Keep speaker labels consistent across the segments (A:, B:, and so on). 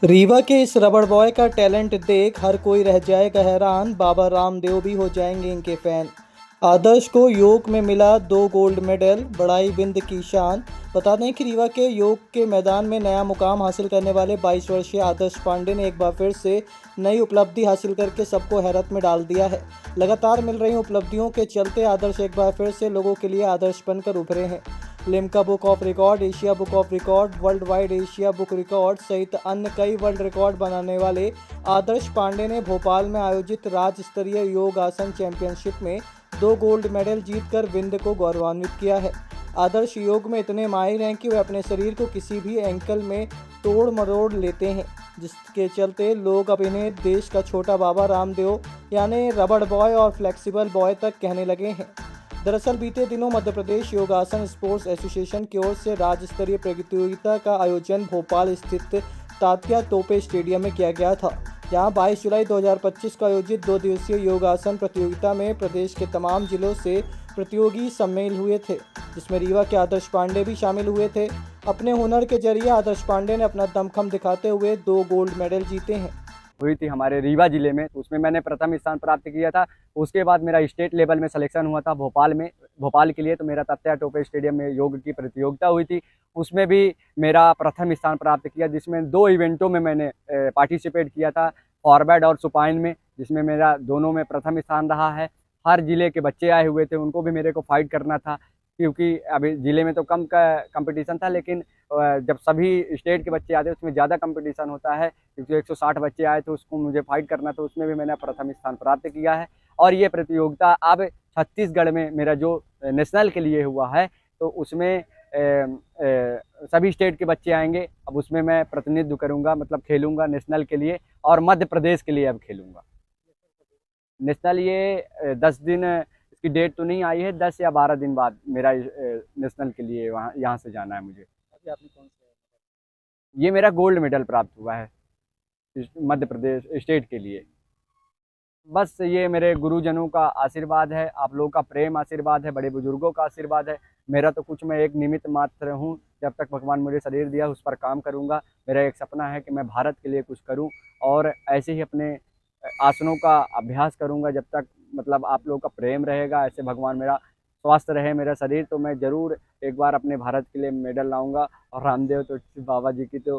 A: रीवा के इस रबड़ बॉय का टैलेंट देख हर कोई रह जाएगा हैरान। बाबा रामदेव भी हो जाएंगे इनके फैन। आदर्श को योग में मिला 2 गोल्ड मेडल, बढ़ाई बिंद की शान। बता दें कि रीवा के योग के मैदान में नया मुकाम हासिल करने वाले 22 वर्षीय आदर्श पांडे ने एक बार फिर से नई उपलब्धि हासिल करके सबको हैरत में डाल दिया है। लगातार मिल रही उपलब्धियों के चलते आदर्श एक बार फिर से लोगों के लिए आदर्श बनकर उभरे हैं। Limca book of record, Asia book of record, world wide Asia book record सहित अन्य कई वर्ल्ड रिकॉर्ड बनाने वाले आदर्श पांडे ने भोपाल में आयोजित राज्य स्तरीय योग आसन चैंपियनशिप में 2 गोल्ड मेडल जीतकर विंध्य को गौरवान्वित किया है। आदर्श योग में इतने माहिर हैं कि वे अपने शरीर को किसी भी एंकल में तोड़ मरोड़ लेते हैं, जिसके चलते लोग अब इन्हें देश का छोटा बाबा रामदेव यानी रबड़ बॉय और फ्लेक्सिबल बॉय तक कहने लगे हैं। दरअसल बीते दिनों मध्य प्रदेश योगासन स्पोर्ट्स एसोसिएशन की ओर से राज्य स्तरीय प्रतियोगिता का आयोजन भोपाल स्थित तात्या तोपे स्टेडियम में किया गया था। जहां 22 जुलाई 2025 को आयोजित 2 दिवसीय योगासन प्रतियोगिता में प्रदेश के तमाम जिलों से प्रतियोगी सम्मिलित हुए थे, जिसमें रीवा के आदर्श पांडे भी शामिल हुए थे। अपने हुनर के जरिए आदर्श पांडे ने अपना दमखम दिखाते हुए 2 गोल्ड मेडल जीते हैं।
B: हुई थी हमारे रीवा जिले में, तो उसमें मैंने प्रथम स्थान प्राप्त किया था। उसके बाद मेरा स्टेट लेवल में सिलेक्शन हुआ था भोपाल के लिए, तो मेरा तात्या टोपे स्टेडियम में योग की प्रतियोगिता हुई थी। उसमें भी मेरा प्रथम स्थान प्राप्त किया, जिसमें 2 इवेंटों में मैंने पार्टिसिपेट किया था, फॉरवर्ड और सुपाइन में, जिसमें मेरा दोनों में प्रथम स्थान रहा है। हर जिले के बच्चे आए हुए थे, उनको भी मेरे को फाइट करना था, क्योंकि अभी जिले में तो कम का कंपटीशन था, लेकिन जब सभी स्टेट के बच्चे आते हैं उसमें ज़्यादा कंपटीशन होता है, क्योंकि 160 बच्चे आए थे, उसको मुझे फाइट करना था। उसमें भी मैंने प्रथम स्थान प्राप्त किया है। और ये प्रतियोगिता अब छत्तीसगढ़ में मेरा जो नेशनल के लिए हुआ है, तो उसमें सभी स्टेट के बच्चे आएंगे। अब उसमें मैं प्रतिनिधित्व करूंगा, मतलब खेलूंगा नेशनल के लिए, और मध्य प्रदेश के लिए अब खेलूंगा नेशनल। ये 10 दिन, इसकी डेट तो नहीं आई है, 10 या 12 दिन बाद मेरा नेशनल के लिए वहाँ यहाँ से जाना है मुझे।
A: अभी आपने कौन सा?
B: ये मेरा गोल्ड मेडल प्राप्त हुआ है मध्य प्रदेश स्टेट के लिए। बस ये मेरे गुरुजनों का आशीर्वाद है, आप लोगों का प्रेम आशीर्वाद है, बड़े बुजुर्गों का आशीर्वाद है। मेरा तो कुछ, मैं एक निमित्त मात्र हूँ। जब तक भगवान मुझे शरीर दिया उस पर काम करूँगा। मेरा एक सपना है कि मैं भारत के लिए कुछ करूँ, और ऐसे ही अपने आसनों का अभ्यास करूँगा जब तक मतलब आप लोगों का प्रेम रहेगा। ऐसे भगवान मेरा स्वस्थ रहे मेरा शरीर, तो मैं ज़रूर एक बार अपने भारत के लिए मेडल लाऊंगा। और रामदेव तो बाबा जी की तो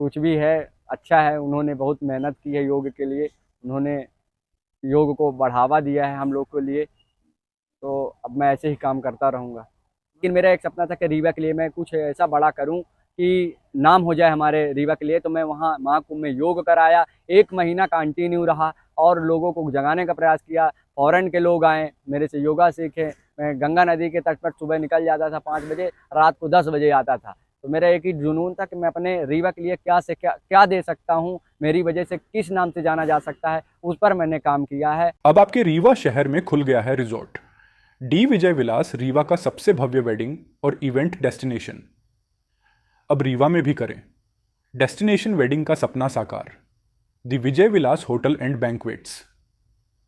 B: कुछ भी है, अच्छा है। उन्होंने बहुत मेहनत की है योग के लिए, उन्होंने योग को बढ़ावा दिया है हम लोग के लिए, तो अब मैं ऐसे ही काम करता रहूँगा। लेकिन मेरा एक सपना था कि रीवा के लिए मैं कुछ ऐसा बड़ा करूँ कि नाम हो जाए हमारे रीवा के लिए। तो मैं वहाँ महाकुंभ में योग कराया, 1 महीना कंटिन्यू रहा और लोगों को जगाने का प्रयास किया। फॉरेन के लोग आए, मेरे से योगा सीखे। मैं गंगा नदी के तट पर सुबह निकल जाता था 5 बजे, रात को 10 बजे आता था। तो मेरा एक ही जुनून था कि मैं अपने रीवा के लिए क्या से क्या दे सकता हूँ, मेरी वजह से किस नाम से जाना जा सकता है, उस पर मैंने काम किया है।
C: अब आपके रीवा शहर में खुल गया है रिजॉर्ट डी विजय विलास, रीवा का सबसे भव्य वेडिंग और इवेंट डेस्टिनेशन। अब रीवा में भी करें डेस्टिनेशन वेडिंग का सपना साकार। The Vijay Vilas hotel and banquets,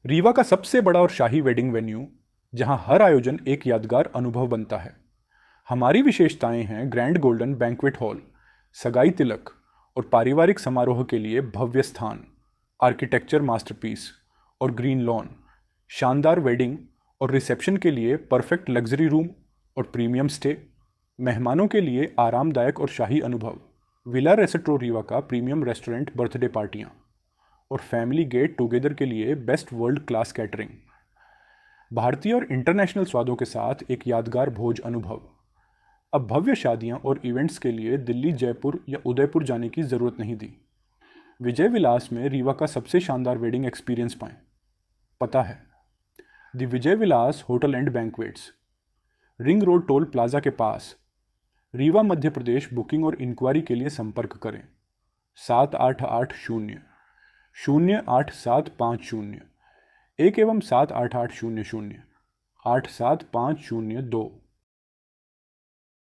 C: Rewa का सबसे बड़ा और शाही वेडिंग वेन्यू, जहां हर आयोजन एक यादगार अनुभव बनता है। हमारी विशेषताएं हैं ग्रैंड गोल्डन बैंक्वेट हॉल, सगाई तिलक और पारिवारिक समारोह के लिए भव्य स्थान, आर्किटेक्चर मास्टरपीस और ग्रीन लॉन, शानदार वेडिंग और रिसेप्शन के लिए परफेक्ट लग्जरी रूम और प्रीमियम स्टे, मेहमानों के लिए आरामदायक और शाही अनुभव, विला रेस्टोरेंट रीवा का प्रीमियम रेस्टोरेंट, बर्थडे पार्टियां और फैमिली गेट टुगेदर के लिए बेस्ट वर्ल्ड क्लास कैटरिंग, भारतीय और इंटरनेशनल स्वादों के साथ एक यादगार भोज अनुभव। अब भव्य शादियां और इवेंट्स के लिए दिल्ली, जयपुर या उदयपुर जाने की ज़रूरत नहीं दी। विजय विलास में रीवा का सबसे शानदार वेडिंग एक्सपीरियंस पाएं। पता है the Vijay Vilas hotel and banquets, ring road toll plaza के पास, रीवा, मध्य प्रदेश। बुकिंग और इंक्वायरी के लिए संपर्क करें 7880 08750 1 एवं 7880 0875002।